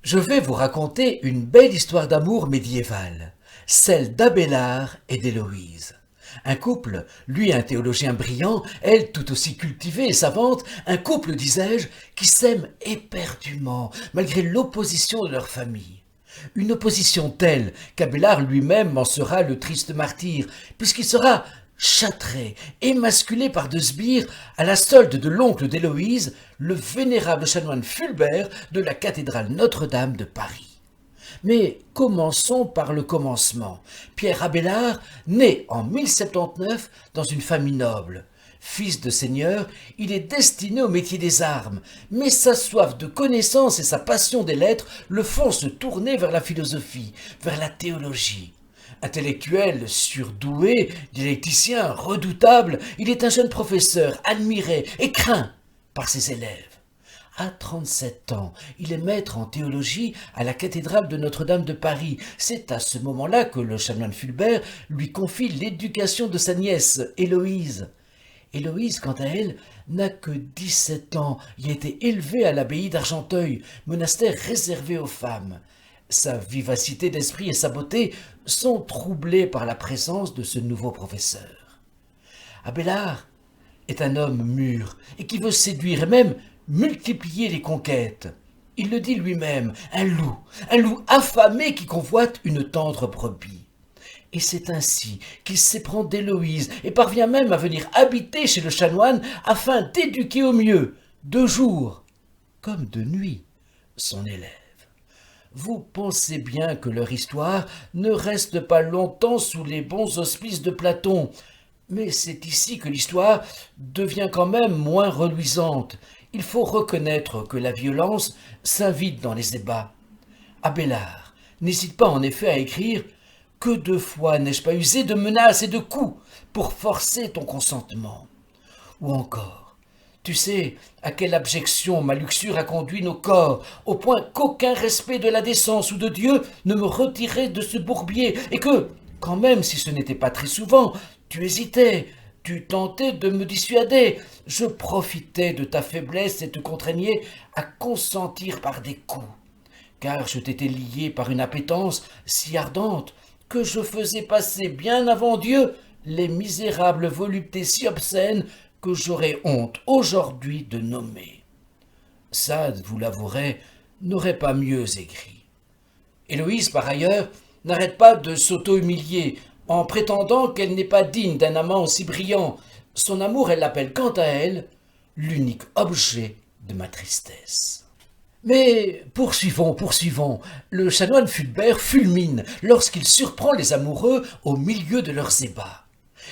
Je vais vous raconter une belle histoire d'amour médiévale, celle d'Abélard et d'Héloïse. Un couple, lui un théologien brillant, elle tout aussi cultivée et savante, un couple, disais-je, qui s'aime éperdument, malgré l'opposition de leur famille. Une opposition telle qu'Abélard lui-même en sera le triste martyr, puisqu'il sera châtré, émasculé par deux sbires à la solde de l'oncle d'Héloïse, le vénérable chanoine Fulbert de la cathédrale Notre-Dame de Paris. Mais commençons par le commencement. Pierre Abélard, né en 1079 dans une famille noble. Fils de seigneur, il est destiné au métier des armes, mais sa soif de connaissance et sa passion des lettres le font se tourner vers la philosophie, vers la théologie. Intellectuel, surdoué, dialecticien, redoutable, il est un jeune professeur, admiré et craint par ses élèves. À 37 ans, il est maître en théologie à la cathédrale de Notre-Dame de Paris. C'est à ce moment-là que le chanoine Fulbert lui confie l'éducation de sa nièce, Héloïse. Héloïse, quant à elle, n'a que 17 ans et a été élevée à l'abbaye d'Argenteuil, monastère réservé aux femmes. Sa vivacité d'esprit et sa beauté sont troublées par la présence de ce nouveau professeur. Abélard est un homme mûr et qui veut séduire et même multiplier les conquêtes. Il le dit lui-même, un loup affamé qui convoite une tendre brebis. Et c'est ainsi qu'il s'éprend d'Héloïse et parvient même à venir habiter chez le chanoine afin d'éduquer au mieux, de jour comme de nuit, son élève. Vous pensez bien que leur histoire ne reste pas longtemps sous les bons auspices de Platon, mais c'est ici que l'histoire devient quand même moins reluisante. Il faut reconnaître que la violence s'invite dans les ébats. Abélard n'hésite pas en effet à écrire « Que de fois n'ai-je pas usé de menaces et de coups pour forcer ton consentement ?» Ou encore « Tu sais à quelle abjection ma luxure a conduit nos corps, au point qu'aucun respect de la décence ou de Dieu ne me retirait de ce bourbier, et que, quand même si ce n'était pas très souvent, tu hésitais, tu tentais de me dissuader, je profitais de ta faiblesse et te contraignais à consentir par des coups, car je t'étais lié par une appétence si ardente que je faisais passer bien avant Dieu les misérables voluptés si obscènes que j'aurais honte aujourd'hui de nommer. Sade, vous l'avouerez, n'aurait pas mieux écrit. Héloïse, par ailleurs, n'arrête pas de s'auto-humilier en prétendant qu'elle n'est pas digne d'un amant aussi brillant. Son amour, elle l'appelle quant à elle l'unique objet de ma tristesse. Mais poursuivons. Le chanoine Fulbert fulmine lorsqu'il surprend les amoureux au milieu de leurs ébats.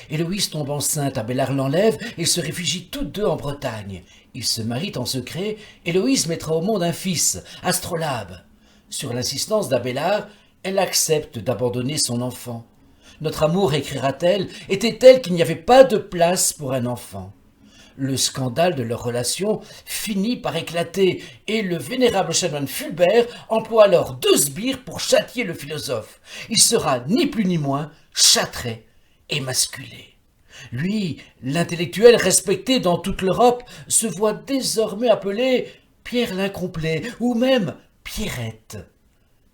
Héloïse tombe enceinte, Abélard l'enlève et se réfugient toutes deux en Bretagne. Ils se marient en secret, Héloïse mettra au monde un fils, Astrolabe. Sur l'insistance d'Abélard, elle accepte d'abandonner son enfant. Notre amour, écrira-t-elle, était tel qu'il n'y avait pas de place pour un enfant. Le scandale de leur relation finit par éclater et le vénérable chanoine Fulbert emploie alors deux sbires pour châtier le philosophe. Il sera ni plus ni moins châtré, émasculé. Lui, l'intellectuel respecté dans toute l'Europe, se voit désormais appelé Pierre l'Incomplet ou même Pierrette.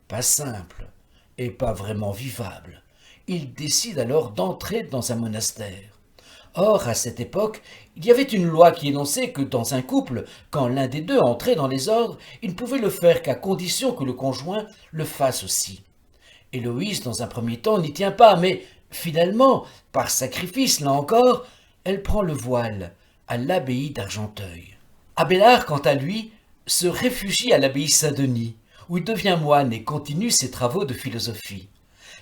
Pas simple et pas vraiment vivable. Il décide alors d'entrer dans un monastère. Or, à cette époque, il y avait une loi qui énonçait que dans un couple, quand l'un des deux entrait dans les ordres, il ne pouvait le faire qu'à condition que le conjoint le fasse aussi. Héloïse, dans un premier temps, n'y tient pas, mais finalement, par sacrifice, là encore, elle prend le voile à l'abbaye d'Argenteuil. Abélard, quant à lui, se réfugie à l'abbaye Saint-Denis, où il devient moine et continue ses travaux de philosophie.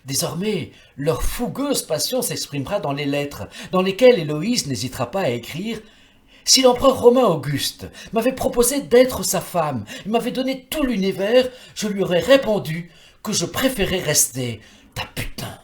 Désormais, leur fougueuse passion s'exprimera dans les lettres, dans lesquelles Héloïse n'hésitera pas à écrire « Si l'empereur romain Auguste m'avait proposé d'être sa femme et m'avait donné tout l'univers, je lui aurais répondu que je préférais rester ta putain. »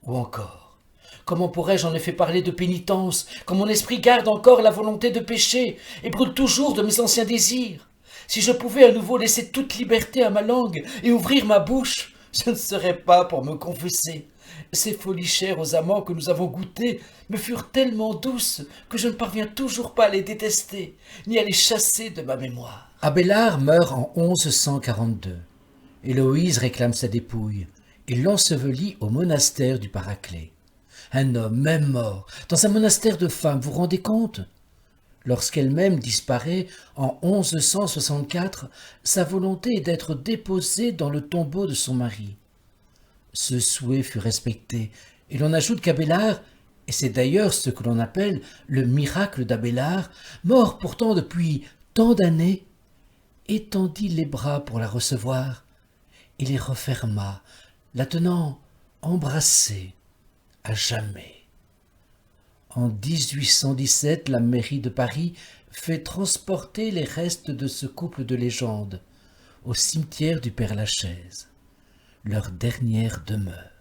Ou encore « Comment pourrais-je en effet parler de pénitence, quand mon esprit garde encore la volonté de pécher et brûle toujours de mes anciens désirs? Si je pouvais à nouveau laisser toute liberté à ma langue et ouvrir ma bouche, ce ne serait pas pour me confesser, Ces folies chères aux amants que nous avons goûtées me furent tellement douces que je ne parviens toujours pas à les détester, ni à les chasser de ma mémoire. » Abélard meurt en 1142. Héloïse réclame sa dépouille et l'ensevelit au monastère du Paraclet. Un homme, même mort, dans un monastère de femmes, vous rendez compte? Lorsqu'elle-même disparaît en 1164, sa volonté est d'être déposée dans le tombeau de son mari. Ce souhait fut respecté, et l'on ajoute qu'Abélard, et c'est d'ailleurs ce que l'on appelle le miracle d'Abélard, mort pourtant depuis tant d'années, étendit les bras pour la recevoir, et les referma, la tenant embrassée à jamais. En 1817, la mairie de Paris fait transporter les restes de ce couple de légende au cimetière du Père-Lachaise, leur dernière demeure.